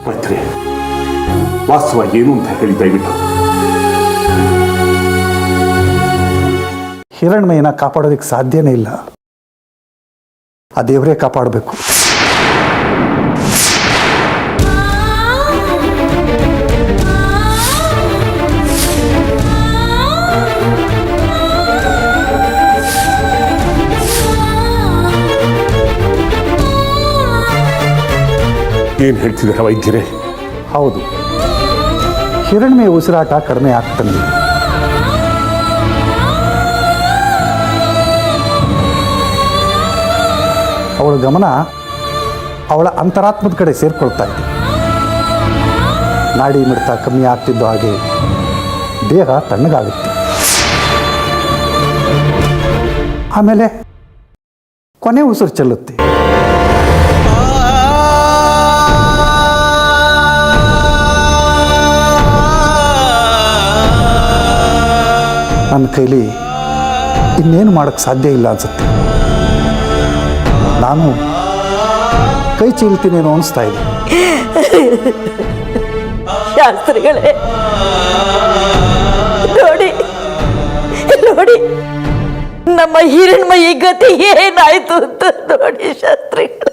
ಮೈತ್ರಿ, ವಾಸ್ತವ ಏನು ಅಂತ ಹೇಳಿ ದಯವಿಟ್ಟು. ಹಿರಣ್ಮಯ್ಯನ ಕಾಪಾಡೋದಕ್ಕೆ ಸಾಧ್ಯನೇ ಇಲ್ಲ. ಆ ದೇವರೇ ಕಾಪಾಡಬೇಕು. ಏನು ಹೇಳ್ತಿದ್ದೀರಾ ವೈದ್ಯರೇ? ಹೌದು, ಹಿರಣ್ಮಯ್ಯ ಉಸಿರಾಟ ಕಡಿಮೆ ಆಗ್ತಾನೆ. ಅವಳ ಗಮನ ಅವಳ ಅಂತರಾತ್ಮದ ಕಡೆ ಸೇರ್ಕೊಳ್ತಾ ಇದೆ. ನಾಡಿ ಮಿಡಿತ ಕಮ್ಮಿ ಆಗ್ತಿದ್ದ ಹಾಗೆ ದೇಹ ತಣ್ಣಗಾಗುತ್ತೆ. ಆಮೇಲೆ ಕೊನೆ ಉಸಿರು ಚೆಲ್ಲುತ್ತೆ. ನನ್ನ ಕೈಲಿ ಇನ್ನೇನು ಮಾಡೋಕ್ಕೆ ಸಾಧ್ಯ ಇಲ್ಲ ಅನ್ಸುತ್ತೆ. ನಾನು ಕೈ ಚೀಲ್ತೀನೇನೋ ಅನಿಸ್ತಾ ಇದೆ. ಶಾಸ್ತ್ರಿಗಳೇ, ನೋಡಿ ನೋಡಿ ನಮ್ಮ ಹಿರಣ್ಮಯಿ ಗತಿ ಏನಾಯ್ತು ಅಂತ ನೋಡಿ ಶಾಸ್ತ್ರಿಗಳೇ.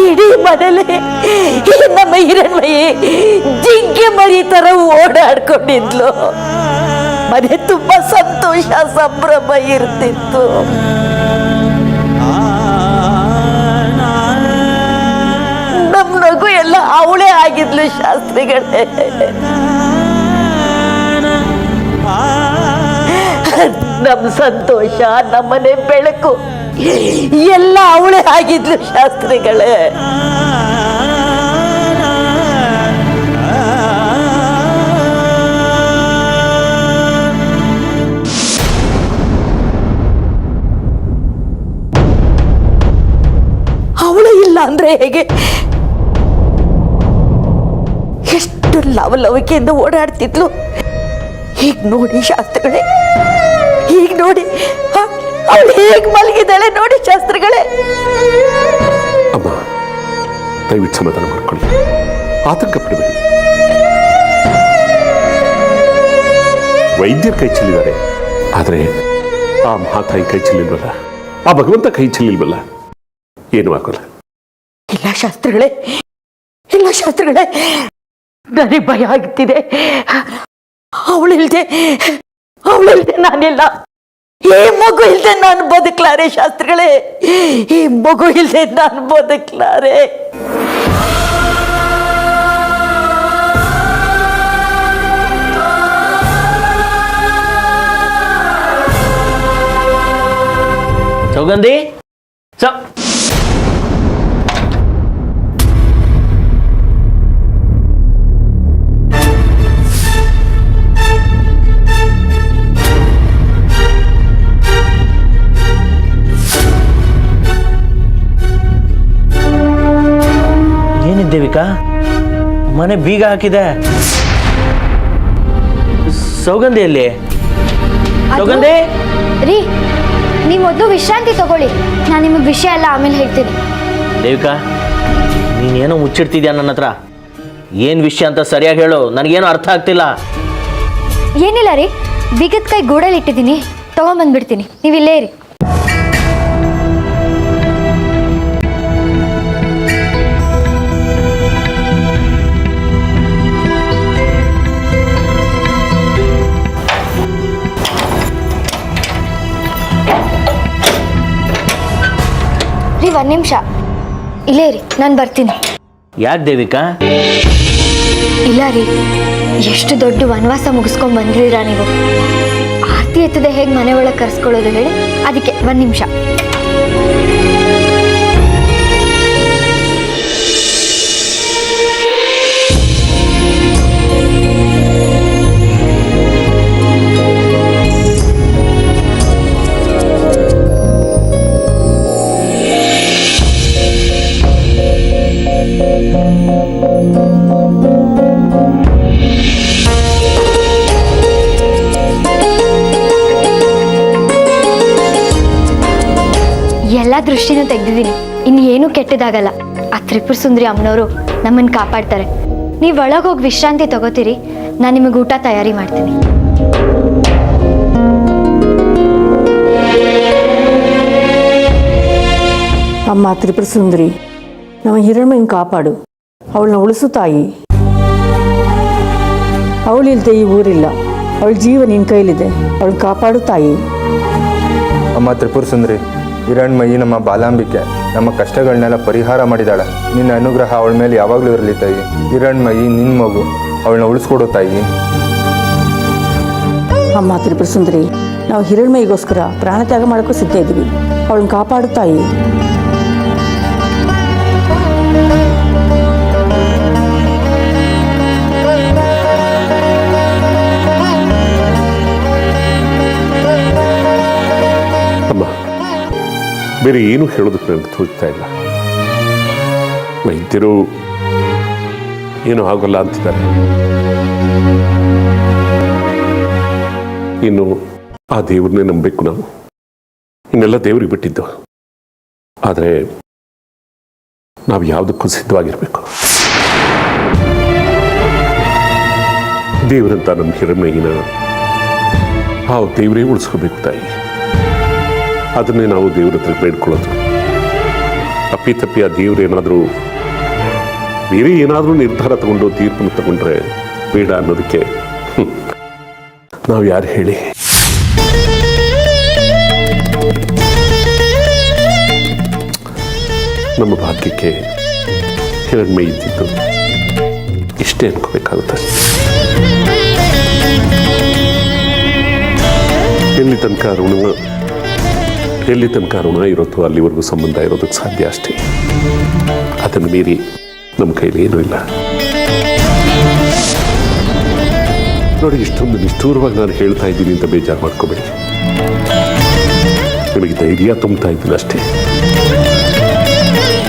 ಇಡೀ ಮನೇಲಿ ನಮ್ಮ ಹಿರಣ್ಮಯಿ ಜಿಂಕೆ ಮರಿ ತರ ಓಡಾಡ್ಕೊಂಡಿದ್ಲು. ಮನೆ ತುಂಬಾ ಸಂತೋಷ ಸಂಭ್ರಮ ಇರ್ತಿತ್ತು. ನಮ್ ನಗು ಎಲ್ಲ ಅವಳೇ ಆಗಿದ್ಲು ಶಾಸ್ತ್ರಿಗಳೇ. ನಮ್ ಸಂತೋಷ, ನಮ್ಮನೆ ಬೆಳಕು ಎಲ್ಲ ಅವಳೇ ಆಗಿದ್ಲು ಶಾಸ್ತ್ರಿಗಳೇ. ಅವಳು ಇಲ್ಲ ಅಂದ್ರೆ ಹೇಗೆ? ಎಷ್ಟು ಲವಲವಿಕೆಯಿಂದ ಓಡಾಡ್ತಿದ್ಲು. ಹೀಗ್ ನೋಡಿ ಶಾಸ್ತ್ರಿಗಳೇ, ಹೀಗ್ ನೋಡಿ ಅವಳು ಹೇಗ್ ಮಲಗಿದ್ದಾಳೆ ನೋಡಿ ಶಾಸ್ತ್ರಿಗಳೇ. ಅಮ್ಮ, ದಯವಿಟ್ಟು ಸಮಾಧಾನ ಮಾಡ್ಕೊಳ್ಳಿ, ಆತಂಕ ಪಡಬೇಡಿ. ವೈದ್ಯರು ಕೈ ಚೆಲ್ಲಿದ್ದಾರೆ, ಆದರೆ ಆ ಮಹಾತಾಯಿ ಕೈ ಚೆಲ್ಲಿಲ್ವಲ್ಲ, ಆ ಭಗವಂತ ಕೈ ಚೆಲ್ಲಿಲ್ವಲ್ಲ, ಏನು ಆಗೋಲ್ಲ. ಇಲ್ಲ ಶಾಸ್ತ್ರಿಗಳೇ, ಇಲ್ಲ ಶಾಸ್ತ್ರಿಗಳೇ, ನನಗೆ ಭಯ ಆಗ್ತಿದೆ. ಅವಳಿಲ್ದೆ ನಾನಿಲ್ಲ. ಈ ಮಗು ಇಲ್ದೆ ನಾನು ಬದುಕ್ಲಾರೆ ಶಾಸ್ತ್ರಿಗಳೇ, ಈ ಮಗು ಇಲ್ದೆ ನಾನು ಬದುಕ್ಲಾರೆ. ಸೌಗಂಧಿ, ಏನಿದ್ದೇವಿಕಾ? ಮನೆ ಬೀಗ ಹಾಕಿದೆ. ಸೌಗಂಧಿಯಲ್ಲಿ? ಸೌಗಂಧಿ ರೀ, ನೀವು ಮೊದಲು ವಿಶ್ರಾಂತಿ ತಗೊಳ್ಳಿ, ನಾನು ನಿಮಗೆ ವಿಷಯ ಎಲ್ಲ ಆಮೇಲೆ ಹೇಳ್ತೀನಿ. ದೇವಿಕಾ, ನೀನೇನೋ ಮುಚ್ಚಿಡ್ತಿದ್ಯಾ ನನ್ನ ಹತ್ರ. ಏನು ವಿಷಯ ಅಂತ ಸರಿಯಾಗಿ ಹೇಳು, ನನಗೇನು ಅರ್ಥ ಆಗ್ತಿಲ್ಲ. ಏನಿಲ್ಲ ರೀ, ಬೀಗದ ಕೈ ಗೂಡಲ್ಲಿ ಇಟ್ಟಿದ್ದೀನಿ, ತಗೊಂಬಂದ್ಬಿಡ್ತೀನಿ, ನೀವು ಇಲ್ಲೇ ಇರಿ. ರೀ, ಒಂದು ನಿಮಿಷ ಇಲ್ಲೇ ರೀ, ನಾನು ಬರ್ತೀನಿ. ಯಾಕೆ ದೇವಿಕಾ? ಇಲ್ಲ ರೀ, ಎಷ್ಟು ದೊಡ್ಡ ವನವಾಸ ಮುಗಿಸ್ಕೊಂಡ್ ಬಂದಿದ್ದೀರಾ ನೀವು. ಆರತಿ ಎತ್ತದೆ ಹೇಗೆ ಮನೆ ಒಳಗೆ ಕರ್ಸ್ಕೊಳ್ಳೋದು ಹೇಳಿ, ಅದಕ್ಕೆ ಒಂದು ನಿಮಿಷ. ಎಲ್ಲ ದೃಷ್ಟಿನೂ ತೆಗ್ದಿದ್ದೀನಿ. ಇನ್ನು ಏನೂ ಕೆಟ್ಟದಾಗಲ್ಲ. ಆ ತ್ರಿಪುರ ಸುಂದರಿ ಅಮ್ಮನವರು ನಮ್ಮನ್ನು ಕಾಪಾಡ್ತಾರೆ. ನೀವು ಒಳಗೋಗಿ ವಿಶ್ರಾಂತಿ ತಗೋತೀರಿ, ನಾನು ನಿಮಗೆ ಊಟ ತಯಾರಿ ಮಾಡ್ತೀನಿ. ಅಮ್ಮ ತ್ರಿಪುರ ಸುಂದರಿ, ನಮ್ಮ ಹಿರಣ್ಮಯ್ಯನ ಕಾಪಾಡು. ಅವಳನ್ನ ಉಳಿಸು ತಾಯಿ. ಅವಳಿಲ್ದೆ ಈ ಊರಿಲ್ಲ. ಅವಳ ಜೀವ ನಿನ್ನ ಕೈಲಿದೆ. ಅವಳನ್ನ ಕಾಪಾಡು ತಾಯಿ. ಅಮ್ಮ ತ್ರಿಪುರ ಸುಂದರಿ, ಹಿರಣ್ಮಯಿ ನಮ್ಮ ಬಾಲಾಂಬಿಕೆ, ನಮ್ಮ ಕಷ್ಟಗಳನ್ನೆಲ್ಲ ಪರಿಹಾರ ಮಾಡಿದಾಳೆ. ನಿನ್ನ ಅನುಗ್ರಹ ಅವಳ ಮೇಲೆ ಯಾವಾಗಲೂ ಇರಲಿ ತಾಯಿ. ಹಿರಣ್ಮಯಿ ನಿನ್ನ ಮಗು, ಅವಳನ್ನ ಉಳಿಸ್ಕೊಡು ತಾಯಿ. ಅಮ್ಮ ತ್ರಿಪುರ ಸುಂದರಿ, ನಾವು ಹಿರಣ್ಮಯಿಗೋಸ್ಕರ ಪ್ರಾಣ ತ್ಯಾಗ ಮಾಡೋಕ್ಕೂ ಸಿದ್ಧ ಇದ್ದೀವಿ. ಅವಳನ್ನ ಕಾಪಾಡು ತಾಯಿ. ಅಮ್ಮ, ಬೇರೆ ಏನು ಹೇಳೋದಕ್ಕೆ ನನಗೆ ತೋಚ್ತಾ ಇಲ್ಲ. ವೈದ್ಯರು ಏನೂ ಆಗೋಲ್ಲ ಅಂತಿದ್ದಾರೆ. ಇನ್ನು ಆ ದೇವ್ರನ್ನೇ ನಂಬಬೇಕು ನಾವು. ಇನ್ನೆಲ್ಲ ದೇವ್ರಿಗೆ ಬಿಟ್ಟಿದ್ದು. ಆದರೆ ನಾವು ಯಾವುದಕ್ಕೂ ಸಿದ್ಧವಾಗಿರಬೇಕು. ದೇವರಂತ ನಮ್ಮ ಹಿರಣ್ಮಯ್ಯನ ಆ ದೇವರೇ ಉಳಿಸ್ಕೋಬೇಕು ತಾಯಿ. ಅದನ್ನೇ ನಾವು ದೇವ್ರ ಹತ್ರ ಬೇಡ್ಕೊಳ್ಳೋದು. ಅಪ್ಪಿತಪ್ಪಿ ಆ ದೇವ್ರೇನಾದರೂ ಬೇರೆ ಏನಾದರೂ ನಿರ್ಧಾರ ತಗೊಂಡು ತೀರ್ಪನ್ನು ತಗೊಂಡ್ರೆ ಬೇಡ ಅನ್ನೋದಕ್ಕೆ ನಾವು ಯಾರು ಹೇಳಿ? ನಮ್ಮ ಭಾಗ್ಯಕ್ಕೆ ಹಿರಣ್ಮಯಿ ಇದ್ದಿದ್ದು ಇಷ್ಟೇ ಅನ್ಕೋಬೇಕಾಗುತ್ತೆ. ಎಲ್ಲಿ ತನಕ ಋಣ ಇರುತ್ತೋ ಅಲ್ಲಿವರೆಗೂ ಸಂಬಂಧ ಇರೋದಕ್ಕೆ ಸಾಧ್ಯ ಅಷ್ಟೇ. ಅದನ್ನು ಮೀರಿ ನಮ್ಮ ಕೈಲಿ ಏನೂ ಇಲ್ಲ. ನೋಡಿ, ಇಷ್ಟೊಂದು ನಿಷ್ಠೂರವಾಗಿ ನಾನು ಹೇಳ್ತಾ ಇದ್ದೀನಿ ಅಂತ ಬೇಜಾರು ಮಾಡ್ಕೋಬೇಡಿ. ನಿಮಗೆ ಧೈರ್ಯ ತುಂಬ್ತಾ ಇದ್ದೀನಿ ಅಷ್ಟೇ.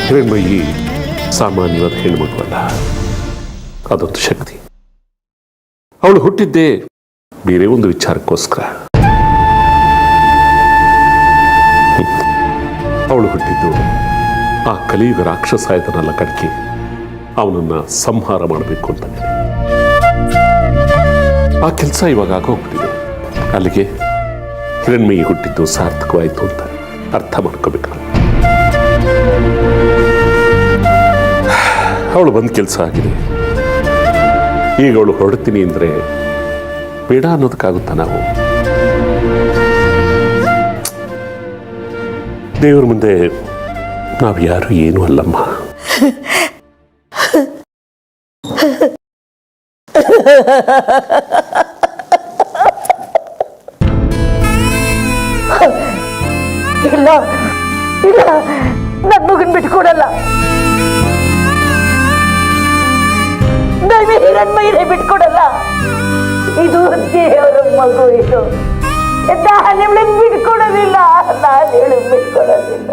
ಹಿರಣ್ಮಯಿ ಸಾಮಾನ್ಯವಾದ ಹೆಣ್ಮಗು ಅಲ್ಲ, ಅದೊಂದು ಶಕ್ತಿ. ಅವಳು ಹುಟ್ಟಿದ್ದೇ ಬೇರೆ ಒಂದು ವಿಚಾರಕ್ಕೋಸ್ಕರ. ಅವಳು ಹುಟ್ಟಿದ್ದು ಆ ಕಲಿಯುಗ ರಾಕ್ಷಸ ಆಯ್ತನಲ್ಲ ಕಡ್ಕಿ, ಅವನನ್ನ ಸಂಹಾರ ಮಾಡಬೇಕು ಅಂತ. ಆ ಕೆಲಸ ಇವಾಗ ಆಗೋಗ್ಬಿಟ್ಟಿದೆ. ಅಲ್ಲಿಗೆ ಹಿರಣ್ಮಯಿ ಹುಟ್ಟಿದ್ದು ಸಾರ್ಥಕವಾಯಿತು ಅಂತ ಅರ್ಥ ಮಾಡ್ಕೋಬೇಕು. ಅವಳು ಬಂದ ಕೆಲಸ ಆಗಿದೆ. ಈಗ ಅವಳು ಹೊರಡ್ತೀನಿ ಅಂದರೆ ಬೇಡ ಅನ್ನೋದಕ್ಕಾಗುತ್ತಾ ನಾವು? ದೇವ್ರ ಮುಂದೆ ನಾವು ಯಾರು ಏನೂ ಅಲ್ಲಮ್ಮ. ಇಲ್ಲ ಇಲ್ಲ, ನನ್ನ ಮಗನ್ ಬಿಟ್ಕೊಡಲ್ಲ. ದಯವಿ ಹಿರಣ್ಮಯಿನೇ ಬಿಟ್ಕೊಡಲ್ಲ. ಇದು ದೇವರ ಮಗು. ಇದು ನಾನು ಇವಳನ್ನ ಬಿಟ್ಕೊಡೋದಿಲ್ಲ. ನಾನು ಇವಳನ್ನ ಬಿಟ್ಕೊಡೋದಿಲ್ಲ.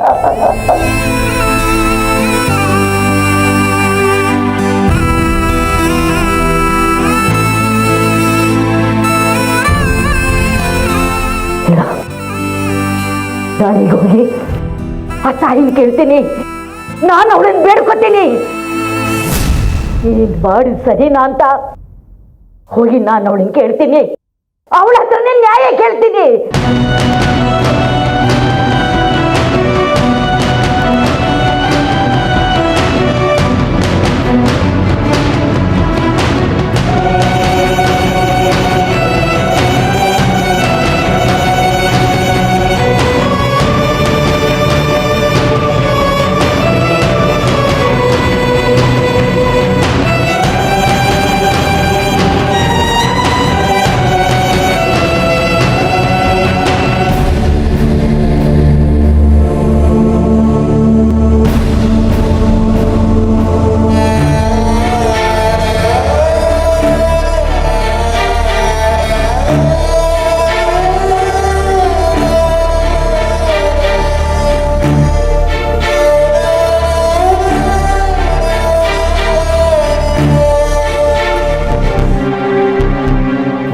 ನಾನೀಗ ಹೋಗಿ ಆ ತಾಯಿನ ಕೇಳ್ತೀನಿ. ನಾನು ಅವಳನ್ನ ಬೇಡ್ಕೊತೀನಿ. ನೀನ್ ಮಾಡಿದ್ ಸರಿನಾ ಅಂತ ಹೋಗಿ ನಾನು ಅವಳನ್ನ ಕೇಳ್ತೀನಿ. ಅವಳ ಹತ್ರನೇ ನ್ಯಾಯ ಕೇಳ್ತೀನಿ.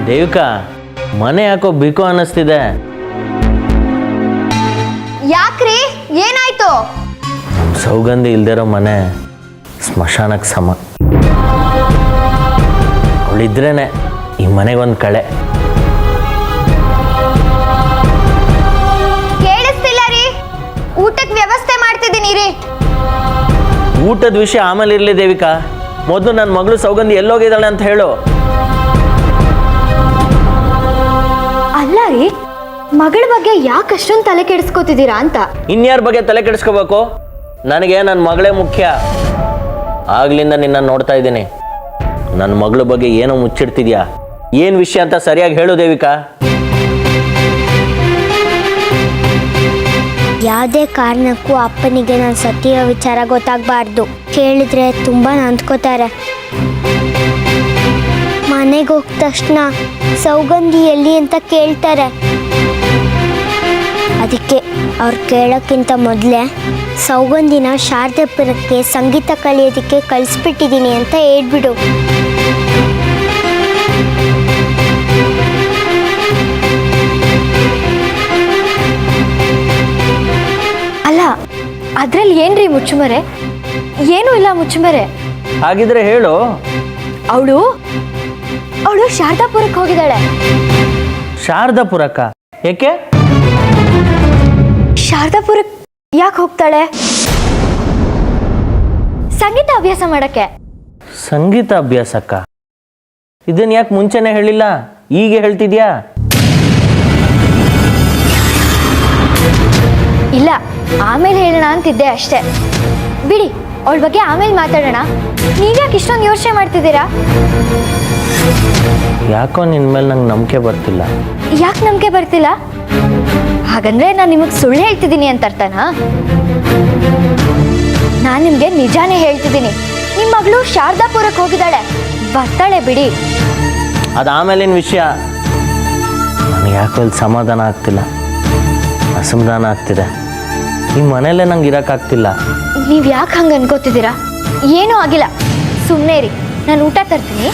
ದೇವಿಕ, ಮನೆ ಯಾಕೋ ಬಿಕೋ ಅನ್ನಿಸ್ತಿದೆ. ಯಾಕ್ರಿ, ಸೌಗಂಧಿ ಇಲ್ದಿರೋ ಮನೆ ಸ್ಮಶಾನಕ್ಕೆ ಸಮ. ಅವಳಿದ್ರೇನೆ ಈ ಮನೆಗೊಂದು ಕಳೆ. ಕೇಳಿಸ್ತಿಲ್ಲ ರೀ, ಊಟಕ್ಕೆ ವ್ಯವಸ್ಥೆ ಮಾಡ್ತಿದ್ದೀನಿ ರೀ. ಊಟದ ವಿಷಯ ಆಮೇಲೆ ಇರಲಿ ದೇವಿಕಾ, ಮೊದಲು ನನ್ನ ಮಗಳು ಸೌಗಂಧಿ ಎಲ್ಲೋಗಿದ್ದಾಳೆ ಅಂತ ಹೇಳು. ಅಲ್ಲ ರೀ, ಮಗಳ ಬಗ್ಗೆ ಯಾಕೆ ಅಷ್ಟೊಂದು ತಲೆ ಕೆಡಿಸ್ಕೋತಿದ್ದೀರಾ ಅಂತ. ಇನ್ಯಾರ ಬಗ್ಗೆ ತಲೆ ಕೆಡಿಸ್ಕೋಬೇಕು? ನನಗೆ ನನ್ನ ಮಗಳೇ ಮುಖ್ಯ. ಆಗ್ಲಿಂದ ನಿನ್ನ ನೋಡ್ತಾ ಇದ್ದೀನಿ. ನನ್ನ ಮಗಳ ಬಗ್ಗೆ ಏನೋ ಮುಚ್ಚಿಡ್ತಿದ್ಯಾ? ಏನು ವಿಷಯ ಅಂತ ಸರಿಯಾಗಿ ಹೇಳು ದೇವಿಕಾ. ಯಾವುದೇ ಕಾರಣಕ್ಕೂ ಅಪ್ಪನಿಗೆ ನಾನು ಸತ್ತಿರೋ ವಿಚಾರ ಗೊತ್ತಾಗಬಾರ್ದು. ಕೇಳಿದ್ರೆ ತುಂಬ ನೊಂದ್ಕೋತಾರೆ. ಮನೆಗೆ ಹೋದ ತಕ್ಷಣ ಸೌಗಂಧಿ ಎಲ್ಲಿ ಅಂತ ಕೇಳ್ತಾರೆ. ಅದಕ್ಕೆ ಅವ್ರು ಕೇಳೋಕ್ಕಿಂತ ಮೊದಲೇ ಸೌಗಂಧಿನ ಶಾರದಾಪುರಕ್ಕೆ ಸಂಗೀತ ಕಲಿಯೋದಕ್ಕೆ ಕಳಿಸ್ಬಿಟ್ಟಿದ್ದೀನಿ ಅಂತ ಹೇಳ್ಬಿಡು. ಅಲ್ಲ, ಅದ್ರಲ್ಲಿ ಏನ್ರಿ ಮುಚ್ಚುಮರೆ? ಏನೂ ಇಲ್ಲ ಮುಚ್ಚುಮರೆ. ಹಾಗಿದ್ರೆ ಹೇಳು. ಅವಳು ಶಾರದಾಪುರಕ್ಕೆ ಹೋಗಿದ್ದಾಳೆ. ಶಾರದಾಪುರಕ್ಕ? ಏಕೆ? ಶಾರದಾಪುರಕ್ಕೆ ಯಾಕೆ ಹೋಗ್ತಾಳೆ? ಸಂಗೀತ ಅಭ್ಯಾಸ ಮಾಡಕ್ಕೆ. ಸಂಗೀತ ಅಭ್ಯಾಸಕ್ಕ? ಇದನ್ನ ಯಾಕೆ ಮುಂಚೆನೆ ಹೇಳಿಲ್ಲ, ಈಗ ಹೇಳ್ತಿದ್ಯಾ? ಇಲ್ಲ, ಆಮೇಲೆ ಹೇಳೋಣ ಅಂತಿದ್ದೆ ಅಷ್ಟೇ. ಬಿಡಿ, ಅವಳ ಬಗ್ಗೆ ಆಮೇಲೆ ಮಾತಾಡೋಣ. ನೀವ್ಯಾಕೆ ಇಷ್ಟೊಂದು ಯೋಚನೆ ಮಾಡ್ತಿದ್ದೀರಾ? ಯಾಕೋ ನಿನ್ನ ಮೇಲೆ ನಂಗೆ ನಂಬಿಕೆ ಬರ್ತಿಲ್ಲ. ಯಾಕೆ ನಂಬಿಕೆ ಬರ್ತಿಲ್ಲ? ಹಾಗಂದ್ರೆ ನಾನು ನಿಮಗೆ ಸುಳ್ಳು ಹೇಳ್ತಿದ್ದೀನಿ ಅಂತ ಅರ್ಥನಾ? ನಾನು ನಿಮಗೆ ನಿಜಾನೇ ಹೇಳ್ತಿದ್ದೀನಿ. ನಿಮ್ಮ ಮಗಳು ಶಾರದಾಪುರಕ್ಕೆ ಹೋಗಿದ್ದಾಳೆ, ಬರ್ತಾಳೆ ಬಿಡಿ. ಅದಾಮೇಲಿನ ವಿಷಯ. ನನಗೆ ಯಾಕೋ ಇಲ್ಲಿ ಸಮಾಧಾನ ಆಗ್ತಿಲ್ಲ, ಅಸಮಾಧಾನ ಆಗ್ತಿದೆ. ಈ ಮನೇಲೆ ನಂಗೆ ಇರೋಕ್ಕಾಗ್ತಿಲ್ಲ. ನೀವು ಯಾಕೆ ಹಂಗೆ ಅನ್ಕೋತಿದ್ದೀರಾ? ಏನೂ ಆಗಿಲ್ಲ, ಸುಮ್ಮನೆ ರೀ. ನಾನು ಊಟ ತರ್ತೀನಿ.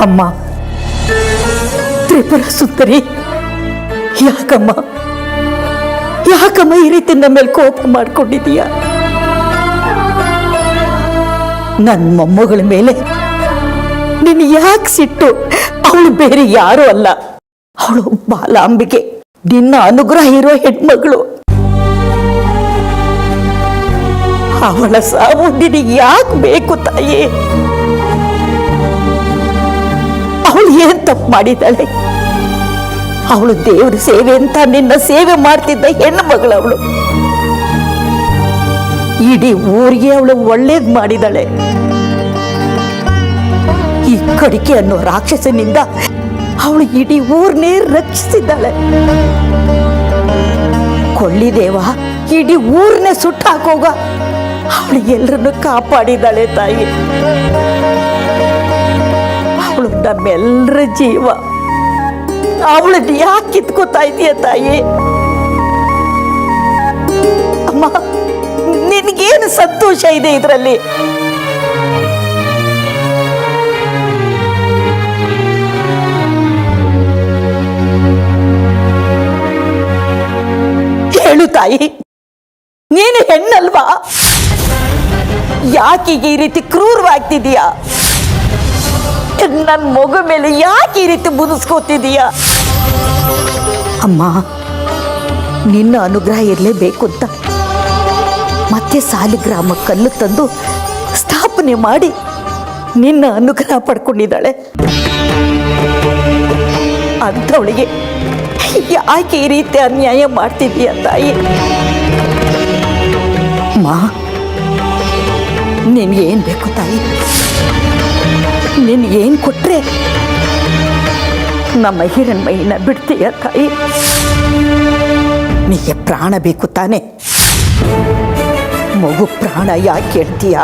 ಅಮ್ಮ, ತ್ರಿಪುರ ಸುಂದರಿ, ಯಾಕಮ್ಮ ಈ ರೀತಿ ನಮ್ಮ ಮೇಲೆ ಕೋಪ ಮಾಡ್ಕೊಂಡಿದೀಯ? ನನ್ನ ಮೊಮ್ಮಗಳ ಮೇಲೆ ನಿನ್ ಯಾಕೆ ಸಿಟ್ಟು? ಅವಳು ಬೇರೆ ಯಾರು ಅಲ್ಲ, ಅವಳು ಬಾಲಾಂಬಿಕೆ, ನಿನ್ನ ಅನುಗ್ರಹ ಇರೋ ಹೆಣ್ಮಗಳು. ಅವಳ ಸಾವು ನಿನಗೆ ಯಾಕೆ ಬೇಕು ತಾಯಿ? ಅವಳು ಏನ್ ತಪ್ಪು ಮಾಡಿದ್ದಾಳೆ? ಅವಳು ದೇವ್ರ ಸೇವೆ ಅಂತ ನಿನ್ನ ಸೇವೆ ಮಾಡ್ತಿದ್ದ ಹೆಣ್ಣು ಮಗಳು ಅವಳು. ಇಡೀ ಊರಿಗೆ ಅವಳು ಒಳ್ಳೇದ್ ಮಾಡಿದಾಳೆ. ಈ ಕಡಿಕೆ ಅನ್ನೋ ರಾಕ್ಷಸನಿಂದ ಅವಳು ಇಡೀ ಊರ್ನೇ ರಕ್ಷಿಸಿದ್ದಾಳೆ. ಕೊಳ್ಳಿದೇವ ಇಡೀ ಊರ್ನೇ ಸುಟ್ಟಾಕೋಗ ಅವಳು ಎಲ್ಲರನ್ನು ಕಾಪಾಡಿದಾಳೆ ತಾಯಿ. ಅವಳು ನಮ್ಮೆಲ್ಲರ ಜೀವ. ಅವಳನ್ನ ಯಾಕೆ ಕಿತ್ಕೋತಾ ಇದೀಯ ತಾಯಿ? ಅಮ್ಮ, ನಿನ್ಗೇನು ಸಂತೋಷ ಇದೆ ಇದರಲ್ಲಿ? ಹೇಳು ತಾಯಿ, ನೀನು ಹೆಣ್ಣಲ್ವಾ? ಯಾಕೀಗ ಈ ರೀತಿ ಕ್ರೂರವಾಗ್ತಿದೀಯ? ನನ್ನ ಮಗು ಮೇಲೆ ಯಾಕೆ ಈ ರೀತಿ ಮುನಿಸ್ಕೋತಿದೀಯ? ಅಮ್ಮ, ನಿನ್ನ ಅನುಗ್ರಹ ಇರಲೇಬೇಕು ಅಂತ ಮತ್ತೆ ಸಾಲಿಗ್ರಾಮ ಕಲ್ಲು ತಂದು ಸ್ಥಾಪನೆ ಮಾಡಿ ನಿನ್ನ ಅನುಗ್ರಹ ಪಡ್ಕೊಂಡಿದ್ದಾಳೆ. ಅಂಥವಳಿಗೆ ಯಾಕೆ ಈ ರೀತಿ ಅನ್ಯಾಯ ಮಾಡ್ತಿದೀಯ ತಾಯಿ? ಮಾ, ನಿನ್ಗೇನು ಬೇಕು ತಾಯಿ? ನಿನ್ಗೇನು ಕೊಟ್ರೆ ನಮ್ಮ ಹಿರಣ್ಮಯ್ಯನ ಬಿಡ್ತೀಯ ತಾಯಿ? ನಿನಗೆ ಪ್ರಾಣ ಬೇಕು ತಾನೆ? ಮಗು ಪ್ರಾಣ ಯಾಕೆ ಹೇಳ್ತೀಯ?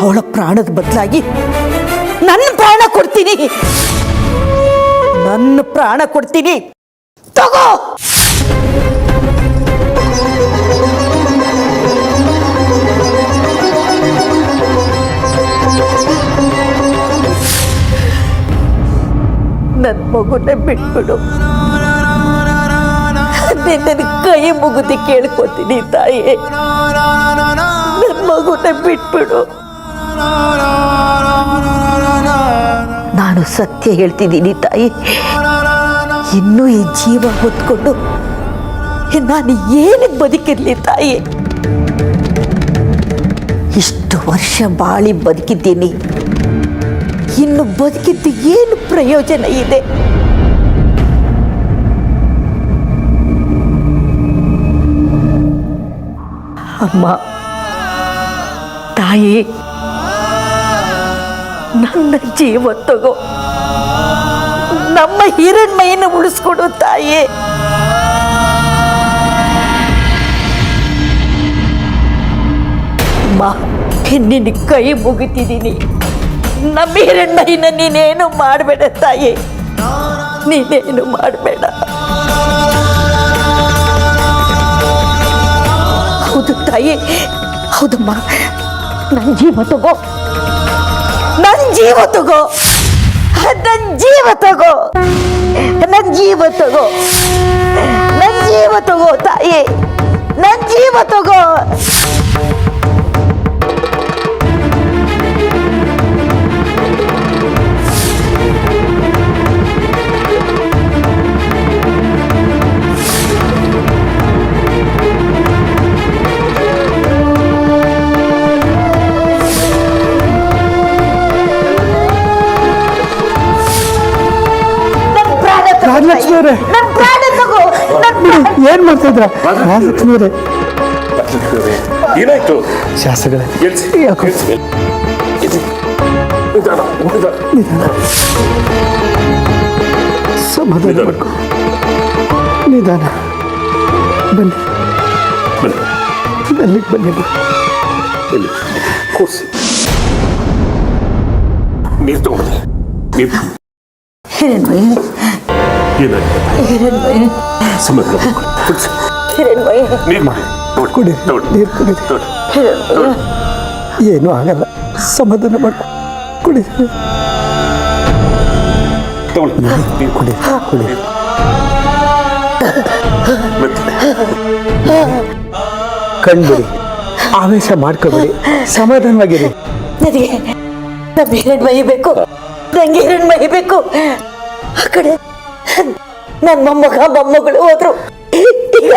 ಅವಳ ಪ್ರಾಣದ ಬದಲಾಗಿ ನನ್ನ ಪ್ರಾಣ ಕೊಡ್ತೀನಿ, ನನ್ನ ಪ್ರಾಣ ಕೊಡ್ತೀನಿ. ತಗೋ. ನನ್ನ ಮಗುನ ಬಿಟ್ಬಿಡು. ನಿನ್ನ ಕೈ ಮುಗಿದು ಕೇಳ್ಕೊತೀನಿ ತಾಯಿ, ನನ್ನ ಮಗುನ ಬಿಟ್ಬಿಡು. ನಾನು ಸತ್ಯ ಹೇಳ್ತಿದ್ದೀನಿ ತಾಯಿ. ಇನ್ನೂ ಈ ಜೀವ ಹೊತ್ಕೊಂಡು ನಾನು ಏನಕ್ಕೆ ಬದುಕಿರ್ಲಿ ತಾಯಿ? ಇಷ್ಟು ವರ್ಷ ಬಾಳಿ ಬದುಕಿದ್ದೀನಿ, ಇನ್ನು ಬದುಕಿದ್ದು ಏನು ಪ್ರಯೋಜನ ಇದೆ? ಅಮ್ಮ, ತಾಯಿ, ನನ್ನ ಜೀವ ತಗೋ, ನಮ್ಮ ಹಿರಣ್ಮೈನ ಉಳಿಸ್ಕೊಡು ತಾಯಿ. ಅಮ್ಮ, ನಿನ್ನ ಕೈ ಮುಗಿತಿದ್ದೀನಿ, ನಮ್ಮ ಹಿರಣ್ಮೈನ ನೀನೇನು ಮಾಡಬೇಡ ತಾಯಿ, ನೀನೇನು ಮಾಡಬೇಡ. ಹೌದು ತಾಯಿ, ಹೌದಮ್ಮ, ನನ್ನ ಜೀವ ತಗೋ, ನನ್ನ ಜೀವ ತಗೋ, ನನ್ನ ಜೀವ ತಗೋ, ನನ್ನ ಜೀವ ತಗೋ, ನನ್ನ ಜೀವ ತಗೋ ತಾಯಿ, ನನ್ನ ಜೀವ ತಗೋ. ರಾಜಲಕ್ಷ್ಮಿ ಅವರೇ, ನನ್ನ ಪ್ರಾಣ ತಗೋ. ಏನ್ ಮಾಡ್ತಾ ಇದ್ರ? ರಾಜಲಕ್ಷ್ಮಿ ಅವರೇ, ಏನಾಯ್ತು? ಶಾಸ್ತ್ರಗಳೇ, ಸಮಾಧಾನ ಮಾಡ್ಕೊ, ನಿಧಾನ. ಬನ್ನಿ ಅಲ್ಲಿಗೆ ಬನ್ನಿ. ಇಲ್ಲಿ ಕೂರ್ಸಿ. ನೀರು ತಗೊಂಡು ನೀರು. ಹಿರಣ್ಮಯಿ, ಏನಾಗಿದೆ? ಹಿರಣ್ಮಯಿ, ಸಮಾಧಾನ ಮಾಡ್ಕೊ. ಕೂರ್ಸಿ. ಹಿರಣ್ಮಯಿ, ನೀರು ಮಾಡಿ ಕುಡಿ, ನೀರು ಕುಡಿ. ಏನೂ ಆಗಲ್ಲ, ಸಮಾಧಾನ ಮಾಡ್ಕೊ, ಕುಡಿ. ನೀರು ಕುಡಿ ಕುಡಿ. ಕಣ್ಬಿಡಿ, ಆವೇಶ ಮಾಡ್ಕೊಬೇಡಿ, ಸಮಾಧಾನವಾಗಿರಿ. ನನಗೆ ನಮ್ಮ ಹಿರಣ್ಮಯಿ ಬೇಕು, ನಂಗೆ ಹಿರಣ್ಮಯಿ ಬೇಕು. ಆ ಕಡೆ ನನ್ನ ಮೊಮ್ಮಗಳು ಹೋದ್ರು, ಈಗ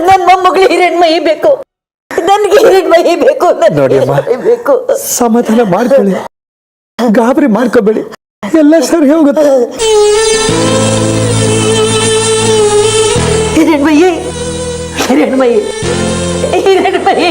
ನನ್ನ ಮೊಮ್ಮಗಳು ಹಿರಣ್ಮಯಿ ಬೇಕು, ನನ್ಗೆ ಹಿರಣ್ಮಯಿ ಬೇಕು, ನೋಡಿ ಅಮ್ಮ, ಬೇಕು. ಸಮಾಧಾನ ಮಾಡ್ಕೊಳ್ಳಿ, ಗಾಬರಿ ಮಾಡ್ಕೋಬೇಡಿ, ಎಲ್ಲ ಸರಿ ಹೋಗುತ್ತೆ. ಹಿರಣ್ಮಯಿ, ಹಿರಣ್ಮಯಿ, ಹಿರಣ್ಮಯಿ.